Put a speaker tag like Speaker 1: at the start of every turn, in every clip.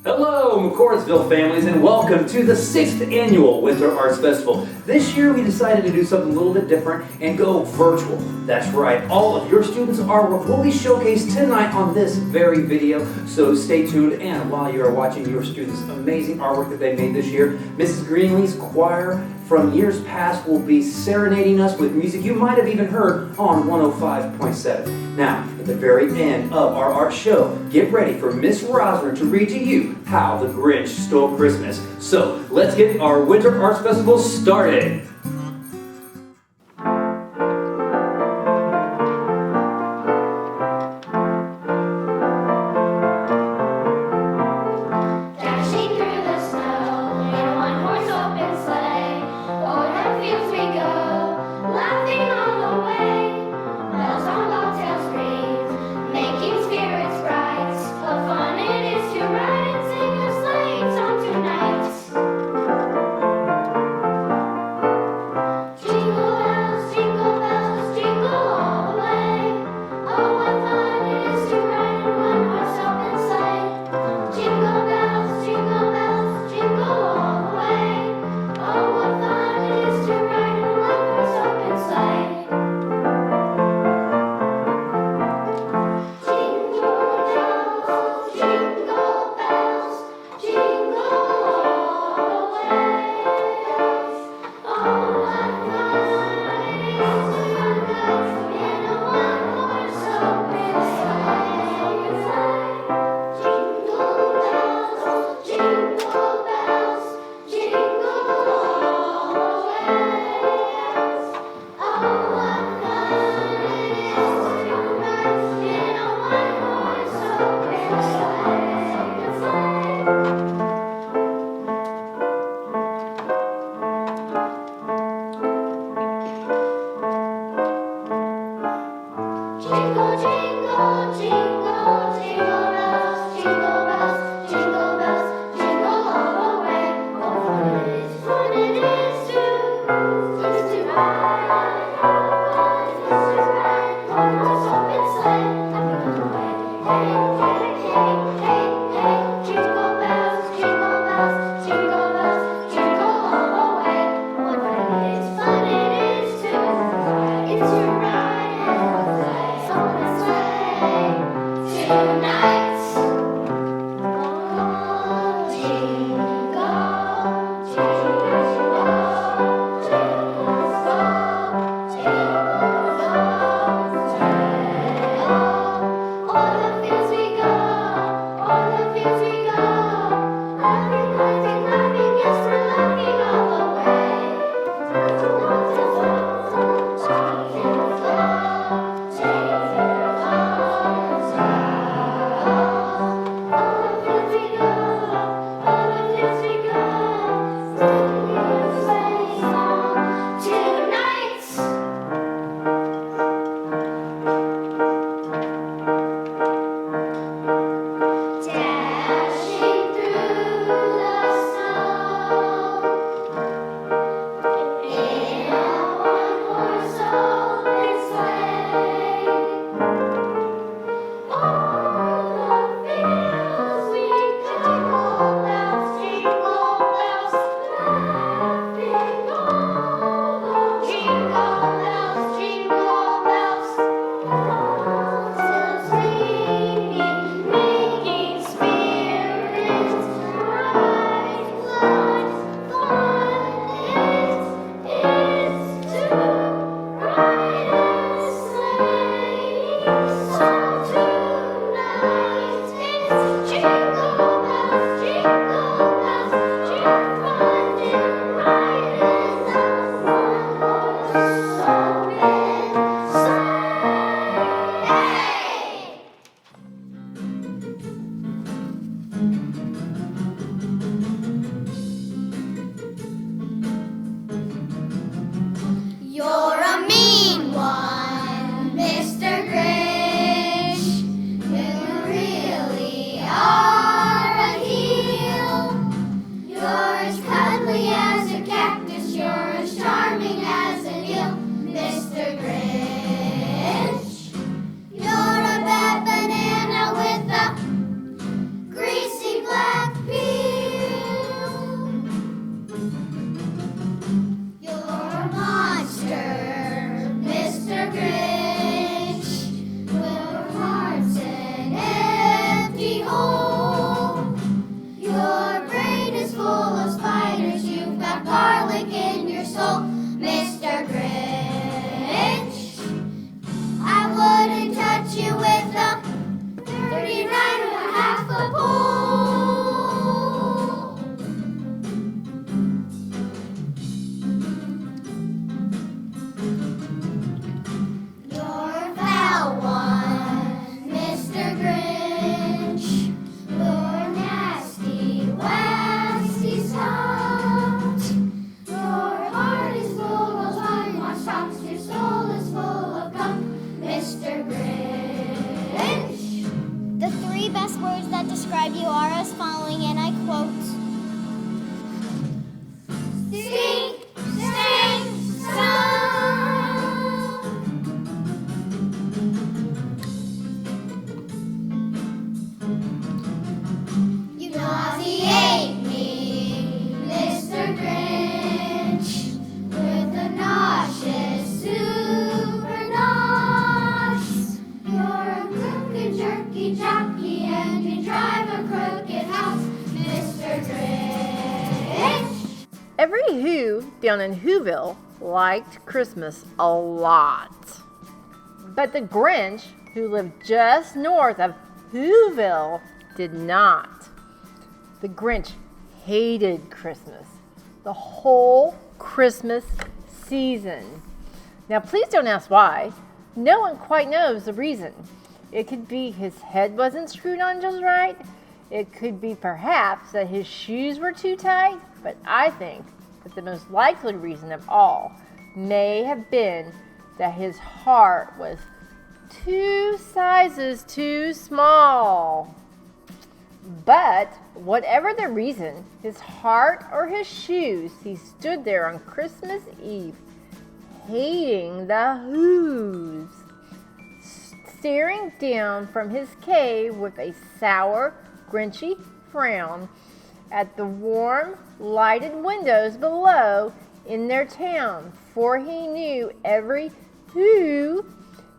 Speaker 1: Hello, McCordsville families, and welcome to the 6th Annual Winter Arts Festival. This year we decided to do something a little bit different and go virtual. That's right, all of your students' artwork will be showcased tonight on this very video, so stay tuned. And while you are watching your students' amazing artwork that they made this year, Mrs. Greenlee's choir from years past will be serenading us with music you might have even heard on 105.7. Now, at the very end of our art show, get ready for Miss Rosner to read to you How the Grinch Stole Christmas. So, let's get our Winter Arts Festival started.
Speaker 2: following, and I quote, "Sing, sing, song." You nauseate me, Mr. Grinch, with a nauseous super nos. You're a crooked, jerky jockey, and you drive a crooked house, Mr. Grinch.
Speaker 3: Every Who down in Whoville liked Christmas a lot. But the Grinch, who lived just north of Whoville, did not. The Grinch hated Christmas, the whole Christmas season. Now, please don't ask why. No one quite knows the reason. It could be his head wasn't screwed on just right. It could be perhaps that his shoes were too tight. But I think that the most likely reason of all may have been that his heart was 2 sizes too small. But whatever the reason, his heart or his shoes, he stood there on Christmas Eve, hating the Who's, staring down from his cave with a sour, Grinchy frown at the warm, lighted windows below in their town, for he knew every Who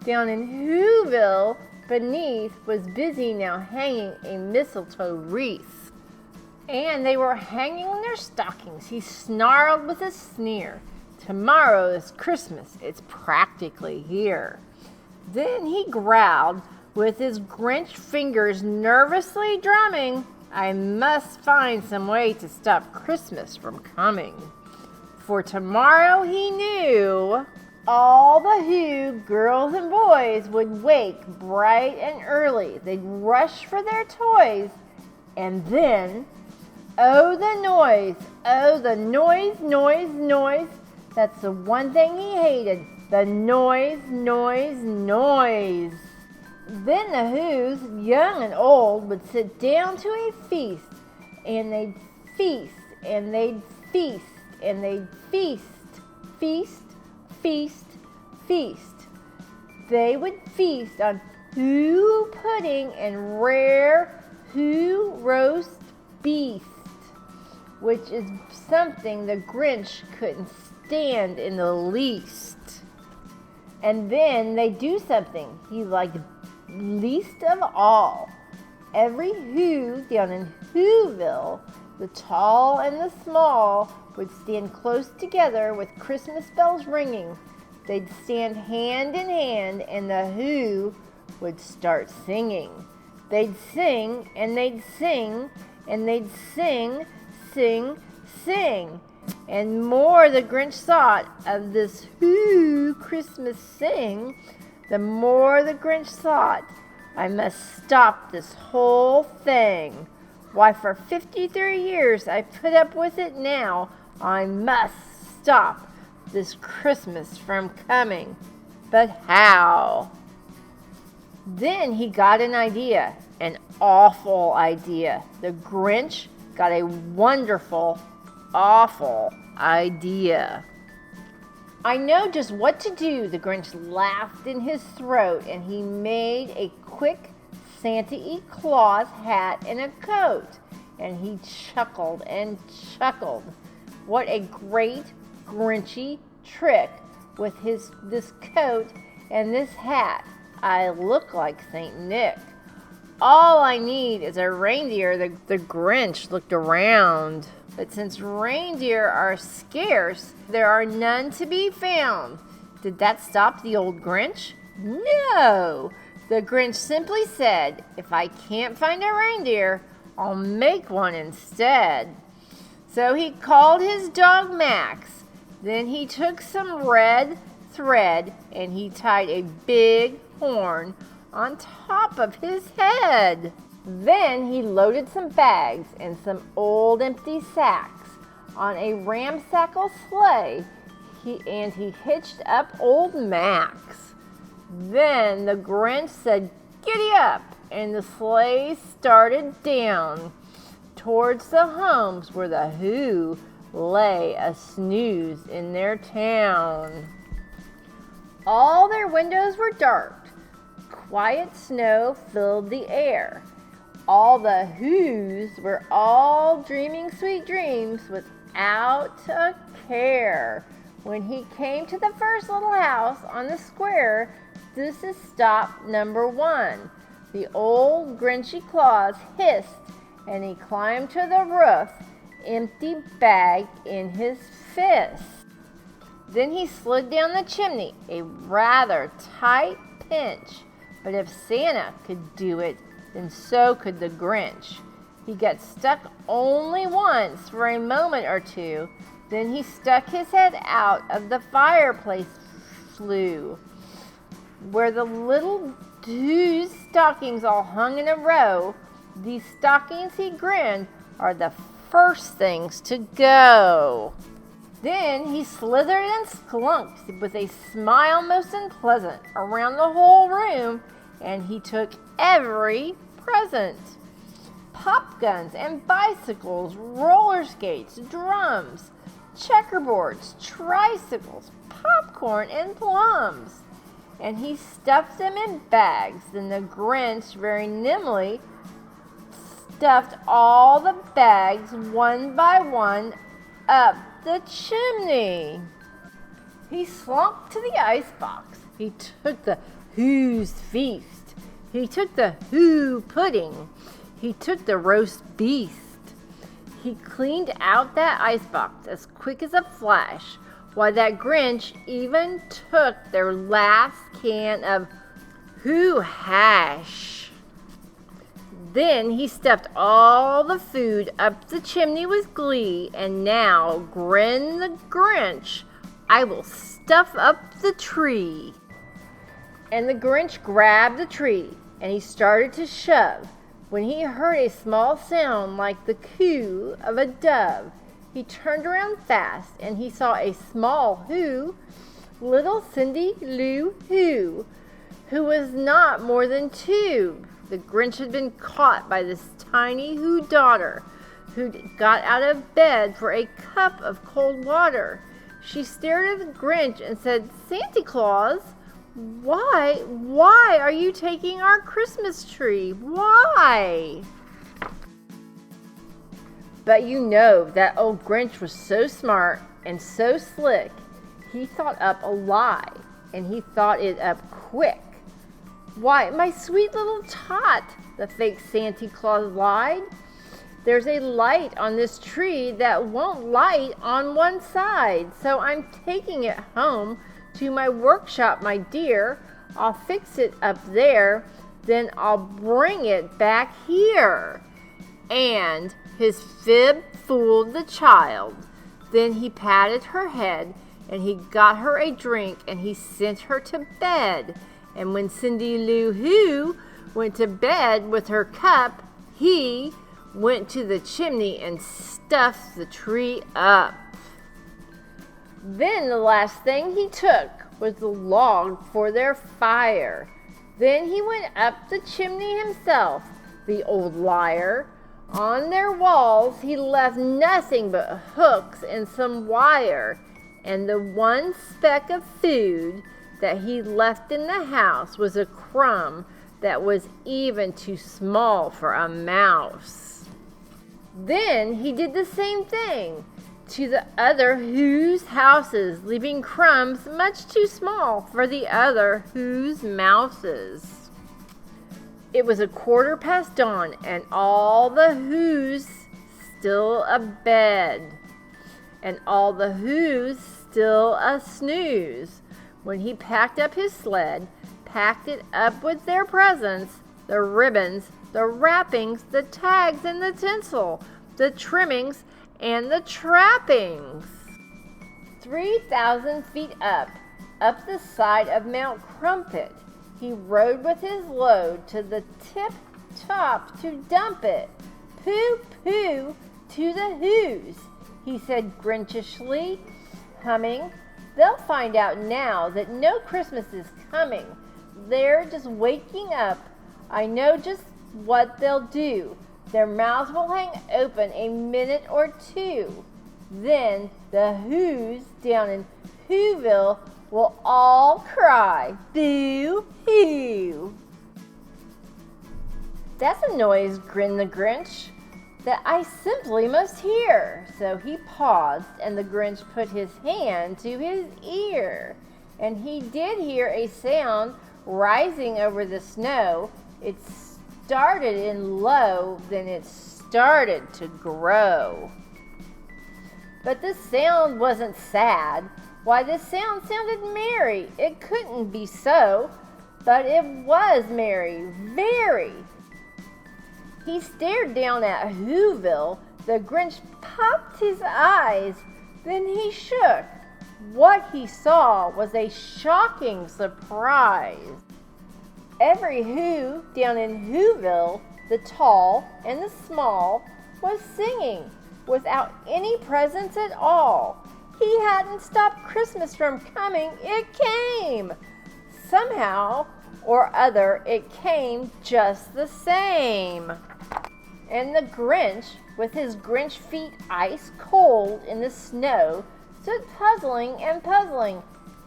Speaker 3: down in Whoville beneath was busy now hanging a mistletoe wreath. And they were hanging on their stockings. He snarled with a sneer, "Tomorrow is Christmas, it's practically here." Then he growled, with his Grinch fingers nervously drumming, "I must find some way to stop Christmas from coming." For tomorrow, he knew, all the Who girls and boys would wake bright and early. They'd rush for their toys, and then, oh the noise, noise. That's the one thing he hated, the noise. Then the Who's, young and old, would sit down to a feast, and they'd feast, and they'd feast, and they'd feast. They would feast on Who pudding and rare Who roast beef, which is something the Grinch couldn't stand in the least. And then they do something he liked least of all. Every Who down in Whoville, the tall and the small, would stand close together with Christmas bells ringing. They'd stand hand in hand, and the Who would start singing. They'd sing, and they'd sing, and they'd sing. And more the Grinch thought of this Who Christmas sing, the more the Grinch thought, "I must stop this whole thing. Why, for 53 years I've put up with it now. I must stop this Christmas from coming. But how?" Then he got an idea, an awful idea. The Grinch got a wonderful, awful idea. "I know just what to do," the Grinch laughed in his throat, and he made a quick Santa Claus hat and a coat. And he chuckled and chuckled. What a great Grinchy trick with this coat and this hat. I look like Saint Nick. All I need is a reindeer. The Grinch looked around. But since reindeer are scarce, there are none to be found. Did that stop the old Grinch? No! The Grinch simply said, "If I can't find a reindeer, I'll make one instead." So he called his dog Max. Then he took some red thread and he tied a big horn on top of his head. Then he loaded some bags and some old empty sacks on a ramshackle sleigh, and he hitched up old Max. Then the Grinch said, "Giddy up," and the sleigh started down. towards the homes where the Who lay a snooze in their town. All their windows were dark. Quiet snow filled the air. All the Who's were all dreaming sweet dreams without a care. When he came to the first little house on the square, this is stop number 1. The old Grinchy claws hissed, and he climbed to the roof, empty bag in his fist. Then he slid down the chimney, a rather tight pinch. But if Santa could do it, then so could the Grinch. He got stuck only once for a moment or two. Then he stuck his head out of the fireplace flue, where the little Who's stockings all hung in a row. These stockings, he grinned, are the first things to go. Then he slithered and slunked with a smile most unpleasant around the whole room, and he took every present. Pop guns and bicycles, roller skates, drums, checkerboards, tricycles, popcorn, and plums. And he stuffed them in bags. Then the Grinch very nimbly stuffed all the bags one by one up the chimney. He slunk to the icebox. He took the Who's feast. He took the Who pudding. He took the roast beast. He cleaned out that icebox as quick as a flash. Why, that Grinch even took their last can of Who hash. Then he stuffed all the food up the chimney with glee, and now, grinned the Grinch, I will stuff up the tree. And the Grinch grabbed the tree, and he started to shove, when he heard a small sound like the coo of a dove. He turned around fast, and he saw a small Who, little Cindy Lou Who was not more than 2. The Grinch had been caught by this tiny Who daughter, who got out of bed for a cup of cold water. She stared at the Grinch and said, "Santa Claus, why are you taking our Christmas tree? Why?" But you know that old Grinch was so smart and so slick, he thought up a lie, and he thought it up quick. "Why, my sweet little tot," the fake Santa Claus lied, "there's a light on this tree that won't light on one side, so I'm taking it home to my workshop, my dear. I'll fix it up there, then I'll bring it back here." And his fib fooled the child. Then he patted her head, and he got her a drink, and he sent her to bed. And when Cindy Lou Who went to bed with her cup, he went to the chimney and stuffed the tree up. Then the last thing he took was the log for their fire. Then he went up the chimney himself, the old liar. On their walls he left nothing but hooks and some wire, and the one speck of food that he left in the house was a crumb that was even too small for a mouse. Then he did the same thing to the other Who's houses, leaving crumbs much too small for the other Who's mouses. It was 1/4 dawn, and all the Who's still abed, and all the Who's still a snooze. When he packed up his sled, packed it up with their presents, the ribbons, the wrappings, the tags and the tinsel, the trimmings and the trappings. 3,000 feet up the side of Mount Crumpet, he rode with his load to the tip top to dump it. "Pooh, pooh to the Who's," he said grinchishly, humming. "They'll find out now that no Christmas is coming. They're just waking up. I know just what they'll do. Their mouths will hang open a minute or two. Then the Who's down in Whoville will all cry, boo-hoo. That's a noise, grinned the Grinch, that I simply must hear. So he paused, and the Grinch put his hand to his ear. And he did hear a sound rising over the snow. It started in low, then it started to grow. But the sound wasn't sad. Why, the sound sounded merry. It couldn't be so, but it was merry, very. He stared down at Whoville. The Grinch popped his eyes. Then he shook. What he saw was a shocking surprise. Every Who down in Whoville, the tall and the small, was singing without any presents at all. He hadn't stopped Christmas from coming. It came. Somehow or other, it came just the same. And the Grinch, with his Grinch feet ice cold in the snow, stood puzzling and puzzling.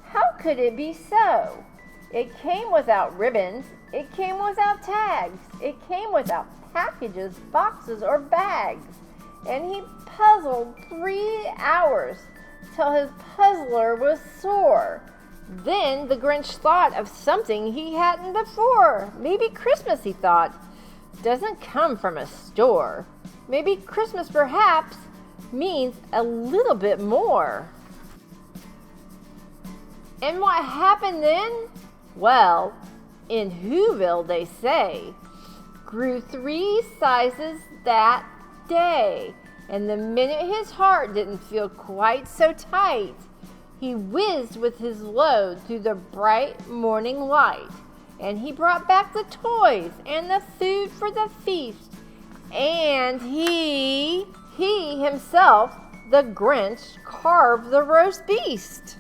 Speaker 3: How could it be so? It came without ribbons. It came without tags. It came without packages, boxes, or bags. And he puzzled 3 hours till his puzzler was sore. Then the Grinch thought of something he hadn't before. Maybe Christmas, he thought, doesn't come from a store. Maybe Christmas, perhaps, means a little bit more. And what happened then? Well, in Whoville, they say, grew 3 sizes that day. And the minute his heart didn't feel quite so tight, he whizzed with his load through the bright morning light. And he brought back the toys and the food for the feast. And he himself, the Grinch, carved the roast beast.